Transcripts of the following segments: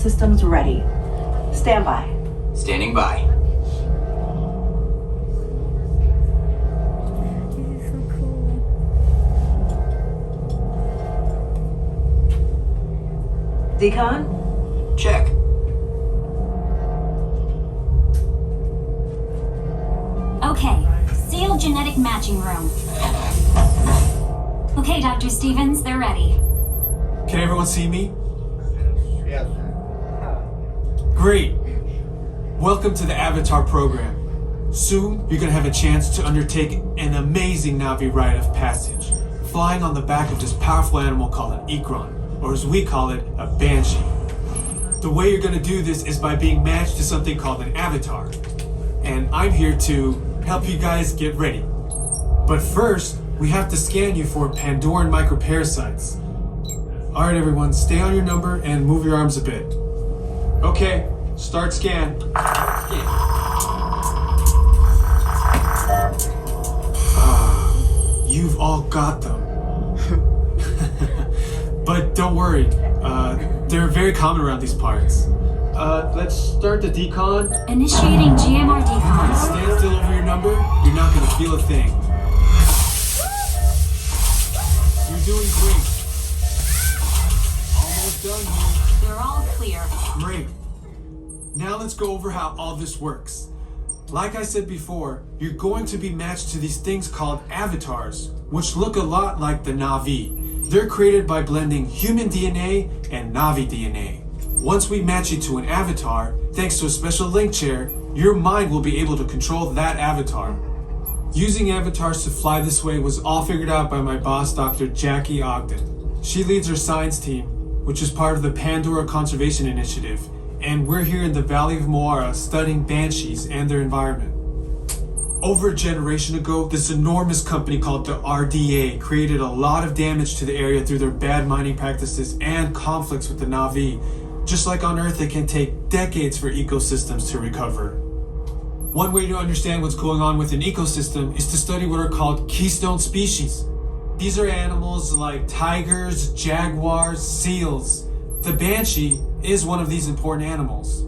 systems ready. Stand by. Standing by. This is so cool. Decon? Check. Okay, sealed genetic matching room. Okay, Dr. Stevens, they're ready. Can everyone see me? Yes. Great. Welcome to the Avatar program. Soon, you're gonna have a chance to undertake an amazing Na'vi rite of passage, flying on the back of this powerful animal called an Ikron, or as we call it, a Banshee. The way you're gonna do this is by being matched to something called an Avatar. And I'm here to help you guys get ready. But first, we have to scan you for Pandoran microparasites. Alright everyone, stay on your number and move your arms a bit. Okay, start scan. You've all got them. But don't worry, they're very common around these parts. Let's start the decon. Initiating GMR decon. Stand still over your number, you're not gonna feel a thing. You're doing great. Almost done here. They're all clear. Great. Now let's go over how all this works. Like I said before, you're going to be matched to these things called avatars, which look a lot like the Na'vi. They're created by blending human DNA and Na'vi DNA. Once we match you to an avatar, thanks to a special link chair, your mind will be able to control that avatar. Using avatars to fly this way was all figured out by my boss, Dr. Jackie Ogden. She leads our science team, which is part of the Pandora Conservation Initiative, and we're here in the Valley of Moara studying banshees and their environment. Over a generation ago, this enormous company called the RDA created a lot of damage to the area through their bad mining practices and conflicts with the Na'vi. Just like on Earth, it can take decades for ecosystems to recover. One way to understand what's going on with an ecosystem is to study what are called keystone species. These are animals like tigers, jaguars, seals. The banshee is one of these important animals.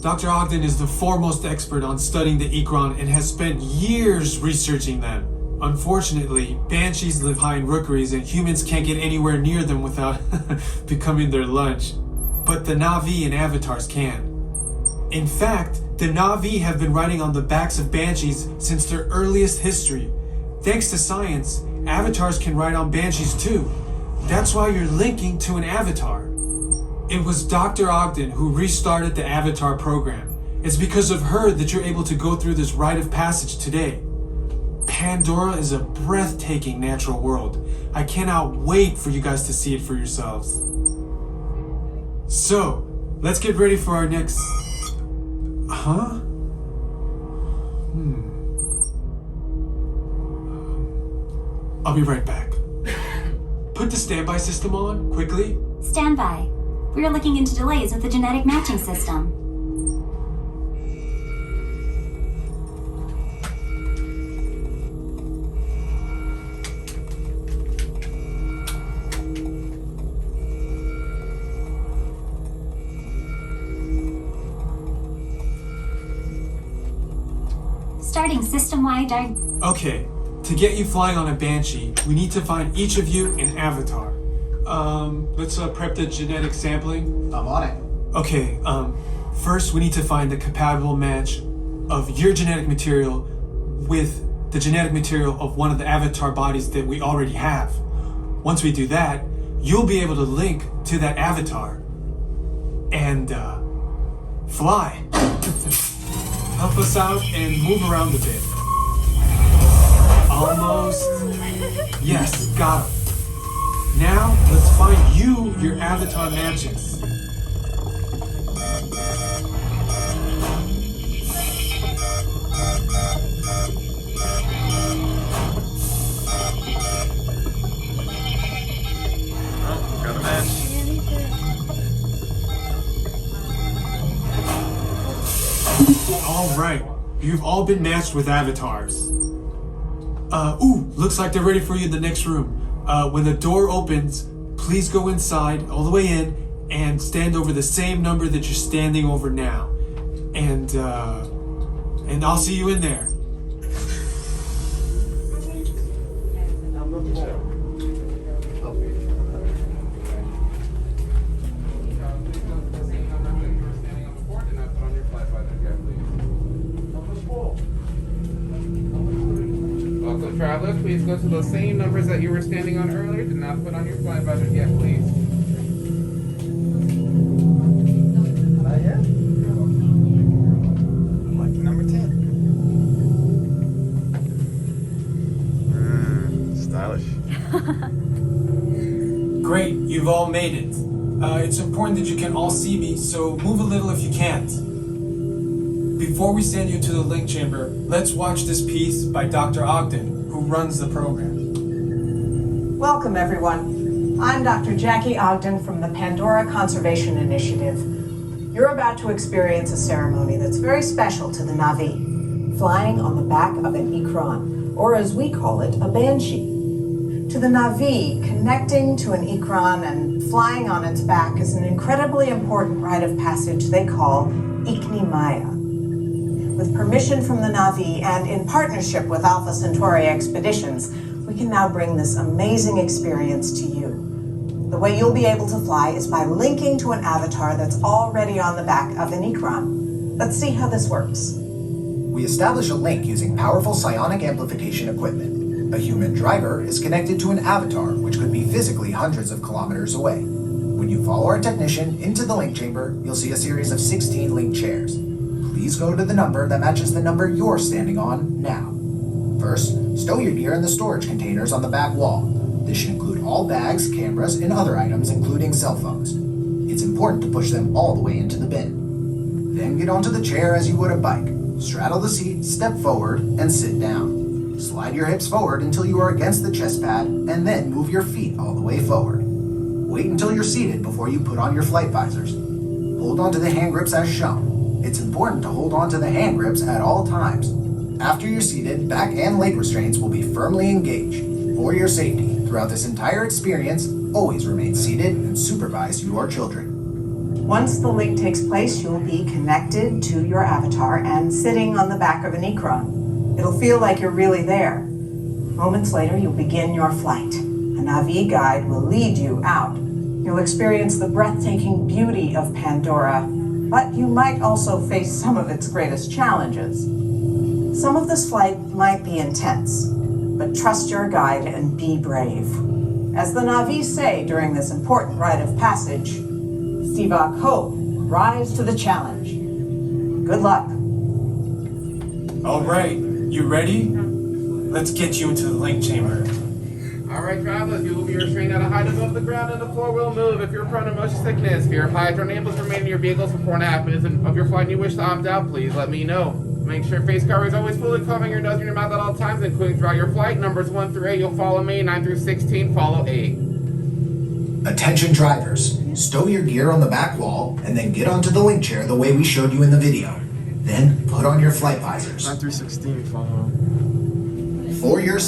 Dr. Ogden is the foremost expert on studying the Ikron and has spent years researching them. Unfortunately, banshees live high in rookeries and humans can't get anywhere near them without becoming their lunch. But the Na'vi and avatars can. In fact, the Na'vi have been riding on the backs of banshees since their earliest history. Thanks to science, avatars can ride on banshees too. That's why you're linking to an avatar. It was Dr. Ogden who restarted the Avatar program. It's because of her that you're able to go through this rite of passage today. Pandora is a breathtaking natural world. I cannot wait for you guys to see it for yourselves. So, let's get ready for our next... Huh? I'll be right back. Put the standby system on, quickly. Stand by. We're looking into delays with the genetic matching system. Starting system-wide Okay, to get you flying on a Banshee, we need to find each of you an avatar. Let's prep the genetic sampling. I'm on it. Okay, first we need to find the compatible match of your genetic material with the genetic material of one of the avatar bodies that we already have. Once we do that, you'll be able to link to that avatar and fly. Help us out and move around a bit. Almost. Yes, got him. Now, let's find you your avatar matches. Oh, got a match. All right, you've all been matched with avatars. Looks like they're ready for you in the next room. When the door opens, please go inside, all the way in, and stand over the same number that you're standing over now. And I'll see you in there. Number 4. Welcome, travelers. Please go to those same numbers that you were standing on earlier. Do not put on your flight budget yet, please. Not yet? Lucky number 10. Stylish. Great, you've all made it. It's important that you can all see me, so move a little if you can't. Before we send you to the link chamber, let's watch this piece by Dr. Ogden, who runs the program. Welcome, everyone. I'm Dr. Jackie Ogden from the Pandora Conservation Initiative. You're about to experience a ceremony that's very special to the Na'vi, flying on the back of an Ikran, or as we call it, a banshee. To the Na'vi, connecting to an Ikran and flying on its back is an incredibly important rite of passage they call Ikni Maya. With permission from the Na'vi and in partnership with Alpha Centauri Expeditions, we can now bring this amazing experience to you. The way you'll be able to fly is by linking to an avatar that's already on the back of an Ikran. Let's see how this works. We establish a link using powerful psionic amplification equipment. A human driver is connected to an avatar, which could be physically hundreds of kilometers away. When you follow our technician into the link chamber, you'll see a series of 16 link chairs. Please go to the number that matches the number you're standing on now. First, stow your gear in the storage containers on the back wall. This should include all bags, cameras, and other items, including cell phones. It's important to push them all the way into the bin. Then get onto the chair as you would a bike. Straddle the seat, step forward, and sit down. Slide your hips forward until you are against the chest pad, and then move your feet all the way forward. Wait until you're seated before you put on your flight visors. Hold onto the hand grips as shown. It's important to hold on to the hand grips at all times. After you're seated, back and leg restraints will be firmly engaged. For your safety, throughout this entire experience, always remain seated and supervise your children. Once the link takes place, you'll be connected to your avatar and sitting on the back of an Ikran. It'll feel like you're really there. Moments later, you'll begin your flight. A Na'vi guide will lead you out. You'll experience the breathtaking beauty of Pandora, but you might also face some of its greatest challenges. Some of this flight might be intense, but trust your guide and be brave. As the Na'vi say during this important rite of passage, Sivak Ho, rise to the challenge. Good luck. All right, you ready? Let's get you into the link chamber. Alright, travelers, you will be restrained at a height above the ground and the floor will move. If you're prone to motion sickness, fear of heights, or unable to remain in your vehicles for 4.5 minutes of your flight and you wish to opt out, please let me know. Make sure face cover is always fully covering your nose and your mouth at all times, including throughout your flight. Numbers 1 through 8, you'll follow me. 9 through 16, follow 8. Attention drivers, stow your gear on the back wall and then get onto the link chair the way we showed you in the video. Then put on your flight visors. 9 through 16, follow. For your